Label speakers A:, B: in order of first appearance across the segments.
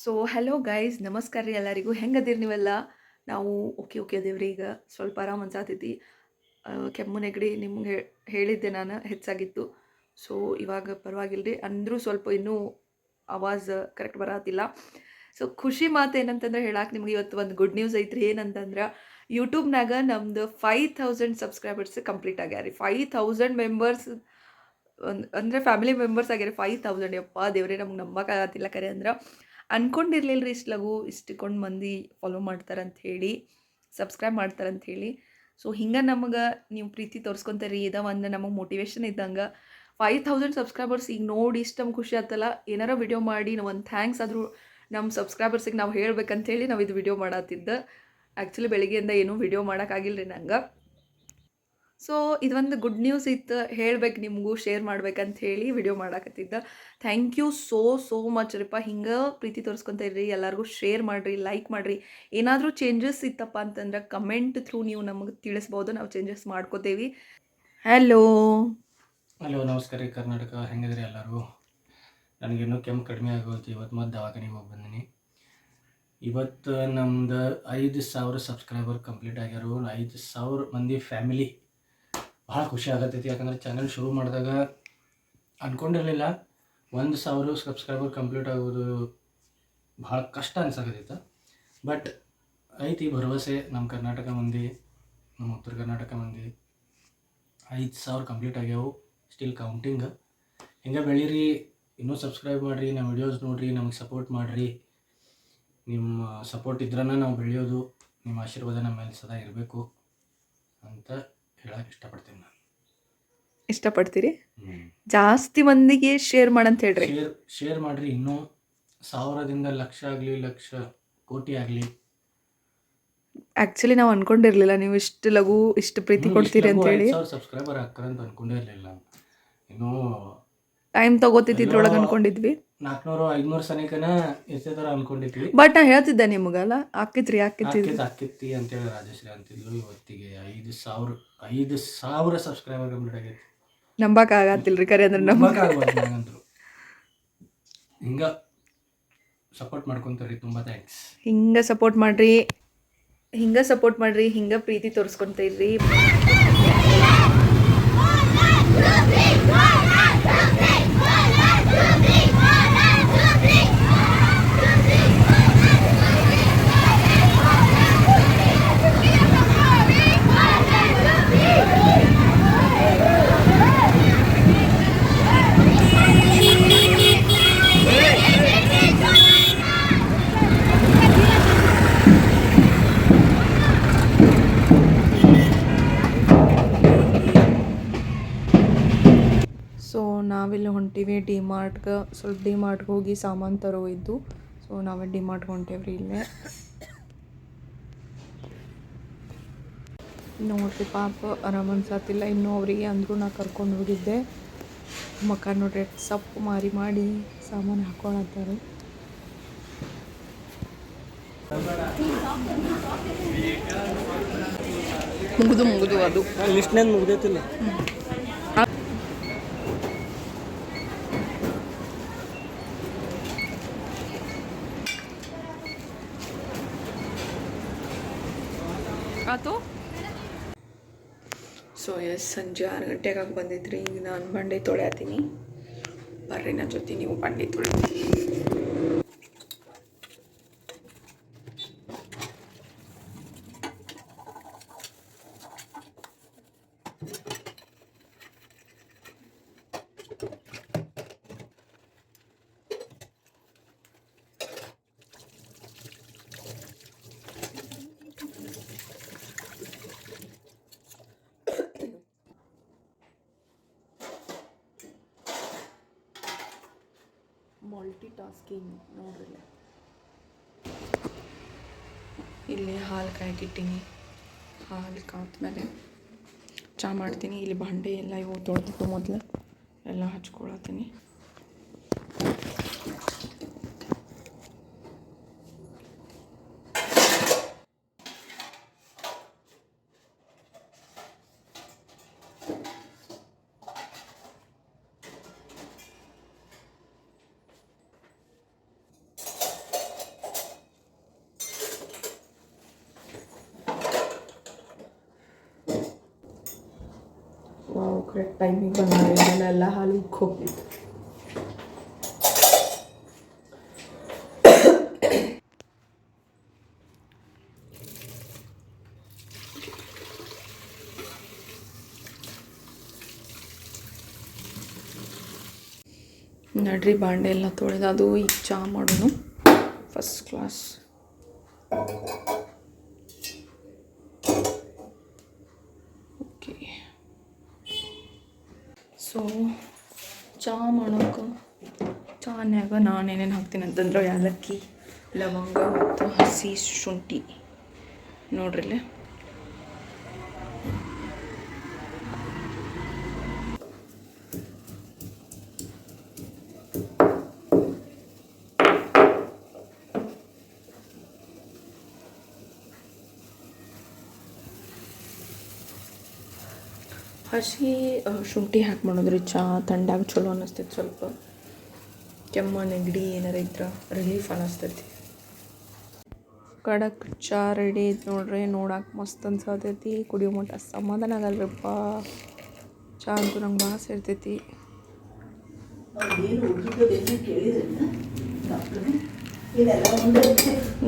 A: So hello guys, ನಮಸ್ಕಾರ ರೀ ಎಲ್ಲರಿಗೂ. ಹೆಂಗದಿರಿ ನೀವೆಲ್ಲ? ನಾವು ಓಕೆ ಅದೇವ್ರಿ. ಈಗ ಸ್ವಲ್ಪ ಆರಾಮ್ ಅನ್ಸಾತೈತಿ. ಕೆಮ್ಮು ನೆಗಡಿ ನಿಮ್ಗೆ ಹೇಳಿದ್ದೆ ನಾನು, ಹೆಚ್ಚಾಗಿತ್ತು. ಸೊ ಇವಾಗ ಪರವಾಗಿಲ್ಲ ರೀ. ಅಂದರೂ ಸ್ವಲ್ಪ ಇನ್ನೂ ಆವಾಜ್ ಕರೆಕ್ಟ್ ಬರತ್ತಿಲ್ಲ. ಸೊ ಖುಷಿ ಮಾತು ಏನಂತಂದ್ರೆ ಹೇಳಕ್ಕೆ ನಿಮ್ಗೆ ಇವತ್ತು ಒಂದು ಗುಡ್ ನ್ಯೂಸ್ ಐತ್ರಿ. ಏನಂತಂದ್ರೆ ಯೂಟ್ಯೂಬ್ನಾಗ ನಮ್ದು 5000 ಸಬ್ಸ್ಕ್ರೈಬರ್ಸ್ ಕಂಪ್ಲೀಟ್ ಆಗ್ಯಾರ ರೀ. 5000 ಮೆಂಬರ್ಸ್ ಅಂದರೆ ಫ್ಯಾಮಿಲಿ ಮೆಂಬರ್ಸ್ ಆಗ್ಯಾರ. 5000 ಯಪ್ಪ ದೇವ್ರೆ, ನಮ್ಗೆ ನಂಬಕ್ಕಾಗತ್ತಿಲ್ಲ. ಕರೆ ಅಂದ್ರೆ ಅನ್ಕೊಂಡಿರ್ಲಿಲ್ಲ ರೀ ಇಷ್ಟು ಲಘು ಇಷ್ಟಕ್ಕೊಂದು ಮಂದಿ ಫಾಲೋ ಮಾಡ್ತಾರಂತ ಹೇಳಿ, ಸಬ್ಸ್ಕ್ರೈಬ್ ಮಾಡ್ತಾರಂತ ಹೇಳಿ. ಸೊ ಹಿಂಗೆ ನಮಗೆ ನೀವು ಪ್ರೀತಿ ತೋರಿಸ್ಕೊತೀರಿ, ಇದ ಒಂದು ನಮಗೆ ಮೋಟಿವೇಶನ್ ಇದ್ದಂಗೆ. 5000 ಸಬ್ಸ್ಕ್ರೈಬರ್ಸ್ ಈಗ ನೋಡಿ ಇಷ್ಟು ನಮ್ಗೆ ಖುಷಿ ಆಯ್ತಲ್ಲ. ಏನಾರ ವಿಡಿಯೋ ಮಾಡಿ ನಾವು ಒಂದು ಥ್ಯಾಂಕ್ಸ್ ಆದರೂ ನಮ್ಮ ಸಬ್ಸ್ಕ್ರೈಬರ್ಸಿಗೆ ನಾವು ಹೇಳ್ಬೇಕಂತೇಳಿ ನಾವು ಇದು ವಿಡಿಯೋ ಮಾಡತ್ತಿದ್ದೆ. ಆ್ಯಕ್ಚುಲಿ ಬೆಳಿಗ್ಗೆಯಿಂದ ಏನೂ ವಿಡಿಯೋ ಮಾಡೋಕ್ಕಾಗಿಲ್ಲ ರೀ ನಂಗೆ. ಸೊ ಇದೊಂದು ಗುಡ್ ನ್ಯೂಸ್ ಇತ್ತು, ಹೇಳ್ಬೇಕು ನಿಮಗೂ, ಶೇರ್ ಮಾಡ್ಬೇಕಂತ ಹೇಳಿ ವಿಡಿಯೋ ಮಾಡಾಕತ್ತಿದ್ದೆ. ಥ್ಯಾಂಕ್ ಯು ಸೋ ಮಚ್ ರೀಪ್ಪ. ಹಿಂಗೆ ಪ್ರೀತಿ ತೋರಿಸ್ಕೊತ ಇರ್ರಿ, ಎಲ್ಲರಿಗೂ ಶೇರ್ ಮಾಡಿರಿ, ಲೈಕ್ ಮಾಡಿರಿ. ಏನಾದರೂ ಚೇಂಜಸ್ ಇತ್ತಪ್ಪ ಅಂತಂದ್ರೆ ಕಮೆಂಟ್ ಥ್ರೂ ನೀವು ನಮಗೆ ತಿಳಿಸ್ಬೋದು, ನಾವು ಚೇಂಜಸ್ ಮಾಡ್ಕೋತೇವೆ. ಹಲೋ
B: ನಮಸ್ಕಾರ ರೀ ಕರ್ನಾಟಕ. ಹೆಂಗಿದ್ರಿ ಎಲ್ಲರೂ? ನನಗಿನ್ನೂ ಕೆಮ್ಮು ಕಡಿಮೆ ಆಗೋಯ್ತು. ಇವತ್ತು ಮತ್ತೆ ದವಾಖಾನೆಗೆ ಹೋಗಿ ಬಂದೀನಿ. ಇವತ್ತು ನಮ್ದು 5000 ಸಬ್ಸ್ಕ್ರೈಬರ್ ಕಂಪ್ಲೀಟ್ ಆಗ್ಯಾರು. 5000 ಮಂದಿ ಫ್ಯಾಮಿಲಿ. ಭಾಳ ಖುಷಿ ಆಗತ್ತೈತಿ. ಯಾಕಂದ್ರೆ ಚಾನಲ್ ಶುರು ಮಾಡಿದಾಗ ಅಂದ್ಕೊಂಡಿರಲಿಲ್ಲ 1000 ಸಬ್ಸ್ಕ್ರೈಬರ್ ಕಂಪ್ಲೀಟ್ ಆಗೋದು ಭಾಳ ಕಷ್ಟ ಅನ್ಸಾಕತ್ತೈತೆ. ಬಟ್ ಐತಿ ಭರವಸೆ. ನಮ್ಮ ಕರ್ನಾಟಕ ಮಂದಿ, ನಮ್ಮ ಉತ್ತರ ಕರ್ನಾಟಕ ಮಂದಿ 5000 ಕಂಪ್ಲೀಟ್ ಆಗ್ಯಾವು. Still counting. ಹಿಂಗೆ ಬೆಳೀರಿ, ಇನ್ನೂ ಸಬ್ಸ್ಕ್ರೈಬ್ ಮಾಡಿರಿ, ನಮ್ಮ ವಿಡಿಯೋಸ್ ನೋಡಿರಿ, ನಮಗೆ ಸಪೋರ್ಟ್ ಮಾಡಿರಿ. ನಿಮ್ಮ ಸಪೋರ್ಟ್ ಇದ್ರೇ ನಾವು ಬೆಳೆಯೋದು. ನಿಮ್ಮ ಆಶೀರ್ವಾದ ನಮ್ಮ ಮೇಲೆ ಸದಾ ಇರಬೇಕು ಅಂತ ಹೇಳಕ್ಕೆ ಇಷ್ಟಪಡ್ತೀನಿ. ನಾನು
A: ಇಷ್ಟಪಡ್ತೀರಿ? ಜಾಸ್ತಿ ಮಂದಿಗೆ ಶೇರ್ ಮಾಡಂತ ಹೇಳ್ರಿ.
B: ಶೇರ್ ಮಾಡಿರಿ. ಇನ್ನೂ 1000ದಿಂದ ಲಕ್ಷ ಆಗಲಿ, ಲಕ್ಷ ಕೋಟಿ ಆಗಲಿ.
A: ಆ್ಯಕ್ಚುಲಿ ನಾವು ಅನ್ಕೊಂಡಿರಲಿಲ್ಲ ನೀವು ಇಷ್ಟು ಲಘು ಇಷ್ಟು ಪ್ರೀತಿ ಕೊಡ್ತೀರಿ ಅಂತ ಹೇಳಿ.
B: 5000 ಸಬ್ಸ್ಕ್ರೈಬರ್ ಹಾಕ್ತಾರಂತ ಅನ್ಕೊಂಡಿರಲಿಲ್ಲ. ಇನ್ನೂ
A: ಟೈಮ್ ತಗೋತೈತಿ ಇದ್ರೊಳಗೆ ಅನ್ಕೊಂಡಿದ್ವಿ.
B: 400-500 ಸನಿಕನ ಎಷ್ಟೇ ಥರ ಅನ್ಕೊಂಡಿದ್ವಿ.
A: ಬಟ್ ನಾ ಹೇಳ್ತಿದ್ದೆ ನಿಮಗಲ್ಲ, ಆಕಿತ್ರಿ
B: ಹಾಕಿತ್ತಿ ಅಂತೇಳಿ ರಾಜಶ್ರೀ ಅಂತಿದ್ಲು. ಇವತ್ತಿಗೆ 5000 ಸಬ್ಸ್ಕ್ರೈಬರ್ ಕಂಪ್ಲೀಟ್ ಆಗೈತಿ.
A: ನಂಬಕ್ಕಾಗತ್ತಿಲ್ರಿ ಕರೆ ಅಂದ್ರೆ
B: ನಂಬಕ್ಕಾಗಂತರು. ಹಿಂಗೆ ಸಪೋರ್ಟ್ ಮಾಡ್ಕೊತಾರೆ. ತುಂಬ ಥ್ಯಾಂಕ್ಸ್.
A: ಹಿಂಗೆ ಸಪೋರ್ಟ್ ಮಾಡ್ರಿ, ಹಿಂಗೆ ಪ್ರೀತಿ ತೋರಿಸ್ಕೊಂತ ಇರ್ರಿ. ಸೊ ನಾವಿಲ್ಲಿ ಹೊಂಟೀವಿ ಡಿಮಾರ್ಟ್ಗೆ. ಸ್ವಲ್ಪ ಡಿಮಾರ್ಟ್ಗೆ ಹೋಗಿ ಸಾಮಾನು ತರೋಯಿದ್ದು. ಸೊ ನಾವೇ ಡಿಮಾರ್ಟ್ಗೆ ಹೊಂಟೇವ್ರಿ. ಇಲ್ಲೇ ನೋಡ್ರಿ, ಪಾಪ ಆರಾಮ್ ಅನ್ಸತ್ತಿಲ್ಲ ಇನ್ನೂ ಅವರಿಗೆ. ಅಂದರೂ ನಾ ಕರ್ಕೊಂಡು ಹೋಗಿದ್ದೆ. ಮಕ್ಕ ನೋಡ್ರಿ ಸಪ್ಪು ಮಾಡಿ ಸಾಮಾನು ಹಾಕೊಳತ್ತಾರೆ. ಮುಗಿದು ಅದು
B: ಲಿಸ್ಟ್ನಾಗ ಮುಗ್ದೈತಿಲ್ಲ.
A: ಆತು. ಸೊ ಸಂಜೆ 6 ಗಂಟೆಗೆ ಬಂದಿದ್ರಿ. ಈಗ ನಾನು ಬಂಡೆ ತೊಳೆಯತ್ತೀನಿ. ಬರ್ರಿ ನನ್ನ ಜೊತೆ ನೀವು ಬಂಡೆ ತೊಳಿತೀನಿ. ಮಲ್ಟಿ ಟಾಸ್ಕಿಂಗ್ ನೋಡ್ರಿ. ಇಲ್ಲಿ ಹಾಲು ಕಾಯಕ್ಕಿಟ್ಟೀನಿ. ಹಾಲು ಕಾದ್ಮೇಲೆ ಚಹಾ ಮಾಡ್ತೀನಿ. ಇಲ್ಲಿ ಭಾಂಡೆ ಎಲ್ಲ ಇವು ತೊಳೆದಿಟ್ಟು ಮೊದಲು ಎಲ್ಲ ಹಚ್ಕೊಳತ್ತೀನಿ. ಟೈಮಿಗೆ ಬಂದ ಎಲ್ಲ ಹಾಲು ಉಕ್ಕಿ ಹೋಗ್ತಿತ್ತು. ನಡ್ರಿ ಬಾಂಡೆ ಎಲ್ಲ ತೊಳೆದು ಅದು ಈಗ ಚಹಾ ಮಾಡೋನು ಫಸ್ಟ್ ಕ್ಲಾಸ್. ಓಕೆ, ಸೊ ಚಹಾ ಮಾಡೋಕೆ ಚಹಾನ್ಯಾಗ ನಾನು ಏನೇನು ಹಾಕ್ತೀನಿ ಅಂತಂದ್ರೆ ಏಲಕ್ಕಿ, ಲವಂಗ ಮತ್ತು ಹಸಿ ಶುಂಠಿ ನೋಡ್ರಿಲ್ಲೇ. ಹಸಿ ಶುಂಠಿ ಹಾಕಿ ಮಾಡಿದ್ರಿ ಚಹಾ ಥಂಡಾಗ ಚಲೋ ಅನ್ನಿಸ್ತೈತಿ. ಸ್ವಲ್ಪ ಕೆಮ್ಮು ನೆಗಡಿ ಏನಾರ ಇದ್ರೆ ರಿಲೀಫ್ ಅನ್ನಿಸ್ತೈತಿ. ಕಡಕ್ ಚಹಾ ರೆಡಿ ಐತಿ ನೋಡ್ರಿ. ನೋಡಕ್ಕೆ ಮಸ್ತ್ ಅನ್ಸತೈತಿ. ಕುಡಿಯೋ ಮಟ್ಟ ಸಮಾಧಾನ ಆಗಲ್ರಿಪ್ಪ. ಚಹಾ ಅಂತೂ ನಂಗೆ ಭಾಳ ಸೇರ್ತೈತಿ.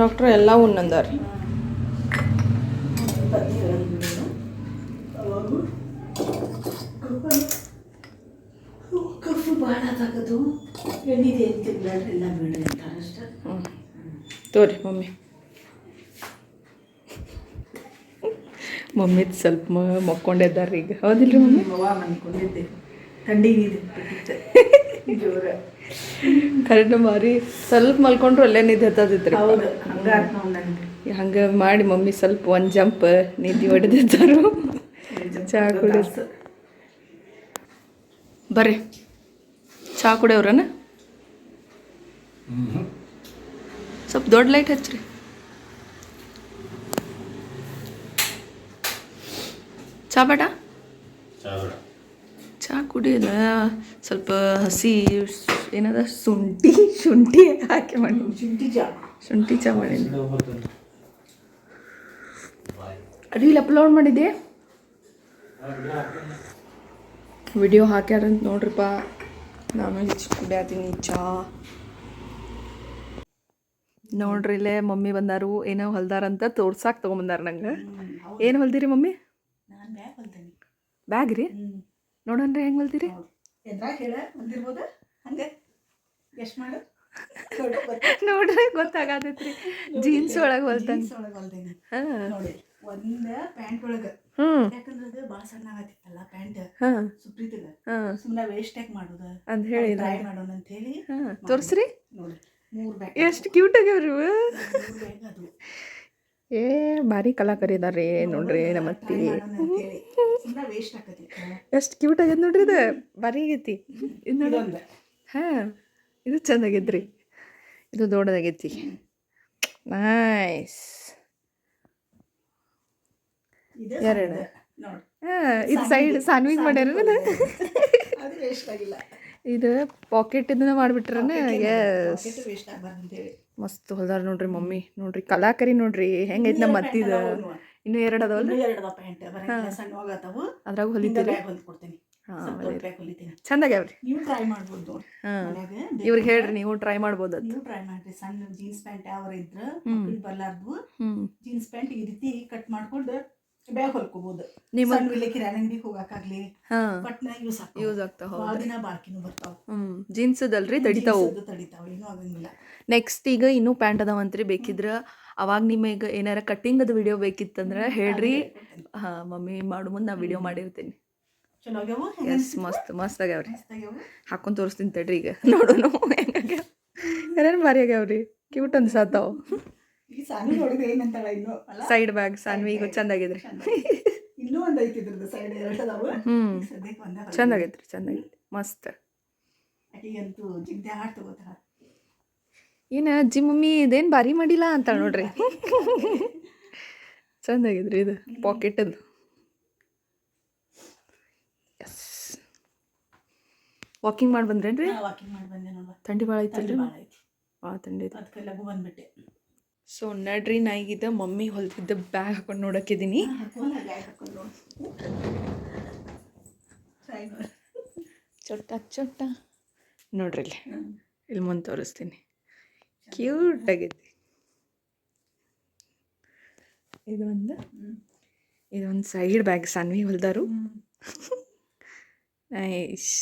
A: ಡಾಕ್ಟ್ರ್ ಎಲ್ಲ ಉಣ್ಣಂದಾರಿ.
C: ಕಫು ಭಾಳ ಆಗೋದು ಎಣ್ಣಿದೆ ಏನು ತಿನ್ಬೇಡ್ರಿ ಎಲ್ಲ ಬೇಡ್ರಿ ಅಂತಾರೆ ಅಷ್ಟೇ.
A: ತೋರಿ ಮಮ್ಮಿದು ಸ್ವಲ್ಪ ಮಕ್ಕೊಂಡಿದ್ದಾರೆ ಈಗ. ಹೌದಿಲ್ರಿ ಮಮ್ಮಿ?
C: ಮನ್ಕೊಂಡಿದ್ದೆ ಥಂಡಿಗೆ ಜೋರ
A: ಕರೆಕ್ಟ್ ಮಾರಿ ಸ್ವಲ್ಪ ಮಲ್ಕೊಂಡ್ರು ಅಲ್ಲೇ ನಿದ್ದೆ ಹತ್ತದಿತ್ತು.
C: ಹೌದು, ಹಂಗೆ
A: ಹಂಗೆ ಮಾಡಿ ಮಮ್ಮಿ ಸ್ವಲ್ಪ ಒಂದು ಜಂಪ್ ನಿದ್ದೆ ಹೊಡೆದಿದ್ದಾರು. ಚಹಾ ಕುಡಿ ಬರ್ರಿ ಚಹಾ ಕುಡಿಯವ್ರನ. ಸ್ವಲ್ಪ ದೊಡ್ಡ ಲೈಟ್ ಹಚ್ಚ್ರಿ. ಚಹಾ ಬೇಡ? ಚಹಾ ಕುಡಿಯೋದ ಸ್ವಲ್ಪ ಹಸಿ ಏನದ ಶುಂಠಿ ಹಾಕಿ ಮಾಡಿ ಶುಂಠಿ ಚಹಾ ಮಾಡೀನಿ. ರೀಲ್ ಅಪ್ಲೋಡ್ ಮಾಡಿದ್ದೆ, ವಿಡಿಯೋ ಹಾಕ್ಯಾರಂತ ನೋಡ್ರಿಪ್ಪ. ನಾನು ಕುಡಿಯತ್ತೀನಿ ಚಹಾ. ನೋಡ್ರಿ ಇಲ್ಲೇ ಮಮ್ಮಿ ಬಂದಾರು. ಏನೋ ಹೊಲ್ದಾರಂತ ತೋರ್ಸಾಕ್ ತೊಗೊಂಬಂದಾರ ನಂಗೆ. ಏನು ಹೊಲ್ದಿರಿ ಮಮ್ಮಿ?
C: ನಾನು ಬ್ಯಾಗ್ ಹೊಲ್ದೇನಿ.
A: ಬ್ಯಾಗ್ ರೀ? ನೋಡನ್ರಿ ಹೆಂಗೆ ಹೊಲ್ದಿರಿ?
C: ಎದ್ರಾಗ ಹೇಳ ಹೊಲ್ದಿರ್ಬೋದ ಹಂಗೆ ಎಷ್ಟು ಮಾಡು
A: ನೋಡ್ರಿ ಗೊತ್ತಾಗತೈತ್ರಿ. ಜೀನ್ಸ್ ಒಳಗೆ ಹೊಲ್ತಾನೆ.
C: ಹೊಲ್ದೇನಿ.
A: ಹಾಂ
C: ನೋಡಿ, ಒಂದು ಪ್ಯಾಂಟ್ ಒಳಗೆ, ಯಾಕಂದ್ರೆ ಅದು ಭಾಳ ಸಣ್ಣ ಆಗತ್ತಿತ್ತಲ್ಲ ಪ್ಯಾಂಟ್ ಸುಪ್ರೀತಿಗೆ, ಸುಮ್ಮನೆ ವೇಸ್ಟ್ ಯಾಕೆ ಮಾಡೋದು
A: ಅಂತ ಹೇಳಿ
C: ಟ್ರೈ ಮಾಡೋಣ ಅಂತ ಹೇಳಿ
A: ತೋರಿಸ್ರಿ.
C: ನೋಡಿ 3 ಬ್ಯಾಗ್,
A: ಎಷ್ಟು ಕ್ಯೂಟ್ ಆಗ್ಯಾವ್ರಿ ಇವು.
C: 3 ಬ್ಯಾಗ್ ಅದು
A: ಏ ಭಾರಿ ಕಲಾಕಾರಿ ಇದಾರೆ ನೋಡ್ರಿ ನಮ್ಮ ಅತ್ತಿ.
C: ಸುಮ್ಮನೆ ವೇಸ್ಟ್ ಆಕತಿ.
A: ಎಷ್ಟು ಕ್ಯೂಟ್ ಆಗ್ಯದ ನೋಡ್ರಿ. ಇದು ಭಾರಿ ಆಗೈತಿ. ಇದು ನೋಡಿ. ಹಾಂ, ಇದು ಚಂದಾಗೈತ್ರಿ. ಇದು ದೊಡ್ಡದಾಗೈತಿ. ನೈಸ್. ಎರಡು. ಹಾಂ, ಇದು ಸೈಡ್ ಸಾನ್ವಿಗೆ ಮಾಡ್ಯಾರ.
C: ಅದು ವೇಸ್ಟ್ ಆಗಿಲ್ಲ.
A: ಇದು ಪಾಕೆಟ್ ಇದನ್ನ ಮಾಡಿಬಿಟ್ರನ. ಎಸ್,
C: ವೇಸ್ಟ್ ಆಗಬಾರ್ದು ಅಂತೇಳಿ
A: ಮಸ್ತ್ ಹೊಲ್ದಾರ ನೋಡ್ರಿ ಮಮ್ಮಿ. ನೋಡ್ರಿ ಕಲಾಕರಿ ನೋಡ್ರಿ ಹೆಂಗೈತಿ ನಮ್ಮ ಅತ್ತಿದ. ಇನ್ನೂ 2 ಅದಾವಲ್ರಿ?
C: 2 ಅದಾವ ಪ್ಯಾಂಟ್. ಸಣ್ಣವಾಗತ್ತಾವು,
A: ಅದ್ರಾಗ ಹೊಲಿತೀರಿ?
C: ಹೊಲ್ಕೊಡ್ತೀನಿ.
A: ಹಾಂ, ಚಂದಾಗ್ಯಾವ್ರಿ.
C: ನೀವು ಟ್ರೈ ಮಾಡ್ಬೋದು ನೋಡಿ.
A: ಹಾಂ, ಇವ್ರಿಗೆ ಹೇಳ್ರಿ ನೀವು ಟ್ರೈ ಮಾಡ್ಬೋದು.
C: ನೀವು ಟ್ರೈ ಮಾಡ್ರಿ. ಸಣ್ಣ ಜೀನ್ಸ್ ಪ್ಯಾಂಟ್ ಯಾವ ಇದ್ರೆ ಬರ್ಲಾರ್ದು ಜೀನ್ಸ್ ಪ್ಯಾಂಟ್ ಈ ರೀತಿ ಕಟ್ ಮಾಡ್ಕೊಂಡು ಬ್ಯಾಗ್ ಹೊಲ್ಕೋಬಹುದು. ನಿಮ್ಮ ಕಿರಾಣಿ ಅಂಗಡಿಗೆ ಹೋಗಕ್ಕಾಗ್ಲಿ ಪಟ್ನ ಯೂಸ್ ಆಗ್ತಾವ. ದಿನ ಬಾಳ್ಕಿನೂ ಬರ್ತಾವ.
A: ಜೀನ್ಸ್ ಅದಲ್ರಿ, ತಡಿತಾವು.
C: ಏನೂ ಆಗಂಗಿಲ್ಲ.
A: ನೆಕ್ಸ್ಟ್ ಈಗ ಇನ್ನೂ ಪ್ಯಾಂಟ್ ಅದಾವಂತ್ರಿ. ಬೇಕಿದ್ರೆ ಅವಾಗ ನಿಮಗೆ ಏನಾರ ಕಟ್ಟಿಂಗ್ ಅದು ವಿಡಿಯೋ ಬೇಕಿತ್ತಂದ್ರೆ ಹೇಳ್ರಿ. ಹಾಂ, ಮಮ್ಮಿ ಮಾಡು ಮುಂದೆ ನಾ ವಿಡಿಯೋ ಮಾಡಿರ್ತೀನಿ.
C: ಚಲೋ ಆಗ್ಯಾವ.
A: ಎಸ್, ಮಸ್ತ್ ಆಗ್ಯಾವ್ರಿ. ಹಾಕೊಂಡು ತೋರಿಸ್ತೀನಿ ತಡ್ರಿ ಈಗ. ನೋಡೋಣ ಹೆಂಗಾಗ್ಯಾವ. ಯಾರು ಭಾರಿ ಆಗ್ಯಾವ್ರಿ. ಕ್ಯೂಟ್ ಅನ್ಸಾತಾವ. ಸೈಡ್ ಬ್ಯಾಗ್ ಸಾನ್ವಿ ಈಗ ಚಂದಾಗಿದ್ರಿ.
C: ಇನ್ನೂ ಒಂದು ಐತಿ ಇದ್ರದ್ದು ಸೈಡ್ 2 ಅದಾವು.
A: ಚಂದಾಗೈತ್ರಿ. ಚಂದಾಗೈತಿ, ಮಸ್ತ್.
C: ಆಕಿಗಂತೂ ಜಿಗ್ದೆ ಹಾಡು ತಗೋತಾರ.
A: ಏನು ಅಜ್ಜಿ ಮಮ್ಮಿ ಇದೇನು ಭಾರಿ ಮಾಡಿಲ್ಲ ಅಂತ ನೋಡ್ರಿ. ಚಂದಾಗಿದ್ರಿ. ಇದು ಪಾಕೆಟ್ ಅದು. ಎಸ್, ವಾಕಿಂಗ್ ಮಾಡಿ ಬಂದ್ರೇನ್ರಿ?
C: ವಾಕಿಂಗ್ ಮಾಡಿ ಬಂದೆ ನೋಡ.
A: ಥಂಡಿ ಭಾಳ ಐತಲ್ರಿ? ಭಾಳ ಥಂಡಿ ಐತಿ.
C: ಅದಕ್ಕೆ ಲಘು ಬಂದ್ಬಿಟ್ಟೆ.
A: ಸೊ ನಡ್ರಿ, ನಾ ಈಗಿದ್ದ ಮಮ್ಮಿ ಹೊಲ್ತಿದ್ದ ಬ್ಯಾಗ್ ಹಾಕೊಂಡು ನೋಡಕ್ಕಿದ್ದೀನಿ.
C: ಟ್ರೈ ಮಾಡಿ.
A: ಚೊಟ್ಟ ಚೊಟ್ಟ ನೋಡ್ರಿ ಇಲ್ಲಿ ಮುಂದೆ ತೋರಿಸ್ತೀನಿ. ಕ್ಯೂಟ್ ಆಗೈತಿ. ಇದೊಂದು ಸೈಡ್ ಬ್ಯಾಗ್ ಸನ್ವಿ ಹೊಲ್ದಾರು. ನೈಸ್.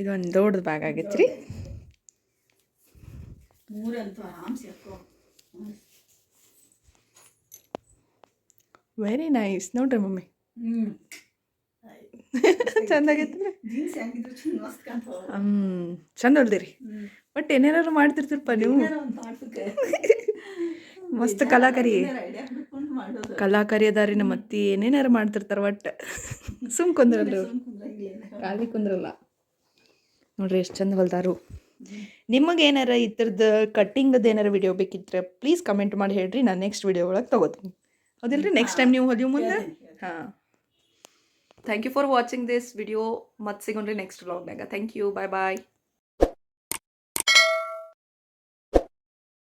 A: ಇದೊಂದು ದೊಡ್ಡದು ಬ್ಯಾಗ್ ಆಗೈತೆ ರೀ.
C: ಮೂರಂತೂ ಆರಾಮ್ಸೆ ಹಾಕೋ.
A: ವೆರಿ ನೈಸ್ ನೋಡ್ರಿ ಮಮ್ಮಿ. ಚಂದ ಆಗೈತೆ.
C: ಜೀನ್ಸ್ ಹೆಂಗಿದ್ರು ಚಂದ ಮಸ್ತ್ ಕಾಣ್ತಾವ.
A: ಚಂದ ಹೊಲ್ದಿರಿ. ಬಟ್ ಏನೇನಾರು ಮಾಡ್ತಿರ್ತೀರಪ್ಪ ನೀವು. ಮಸ್ತ್ ಕಲಾಕಾರಿ ಕಲಾಕಾರಿ ಅದಾರಿ. ನಮ್ಮ ಅತ್ತಿ ಏನೇನಾರು ಮಾಡ್ತಿರ್ತಾರೆ. ಒಟ್ಟು ಸುಮ್ ಕುಂದ್ರಲ್ರಿ ಅವ್ರು, ಖಾಲಿ ಕುಂದ್ರಲ್ಲ. ನೋಡ್ರಿ ಎಷ್ಟು ಚಂದ ಹೊಲ್ದಾರು. ನಿಮಗೆ ಏನಾರ ಈ ಥರದ್ದು ಕಟ್ಟಿಂಗದ್ದು ಏನಾರ ವಿಡಿಯೋ ಬೇಕಿದ್ರೆ ಪ್ಲೀಸ್ ಕಮೆಂಟ್ ಮಾಡಿ ಹೇಳ್ರಿ. ನಾನು ನೆಕ್ಸ್ಟ್ ವಿಡಿಯೋ ಒಳಗೆ ತೊಗೋತೀನಿ. ಹೌದಿಲ್ರಿ? ನೆಕ್ಸ್ಟ್ ಟೈಮ್ ನೀವು ಹೊಲಿಯೋ ಮುಂದೆ. ಹಾಂ, thank you for watching this video. ಮತ್ತೆ ಸಿಗೋಣ್ರಿ ನೆಕ್ಸ್ಟ್ ವ್ಲಾಗ್ನಾಗ. Thank you. Bye bye.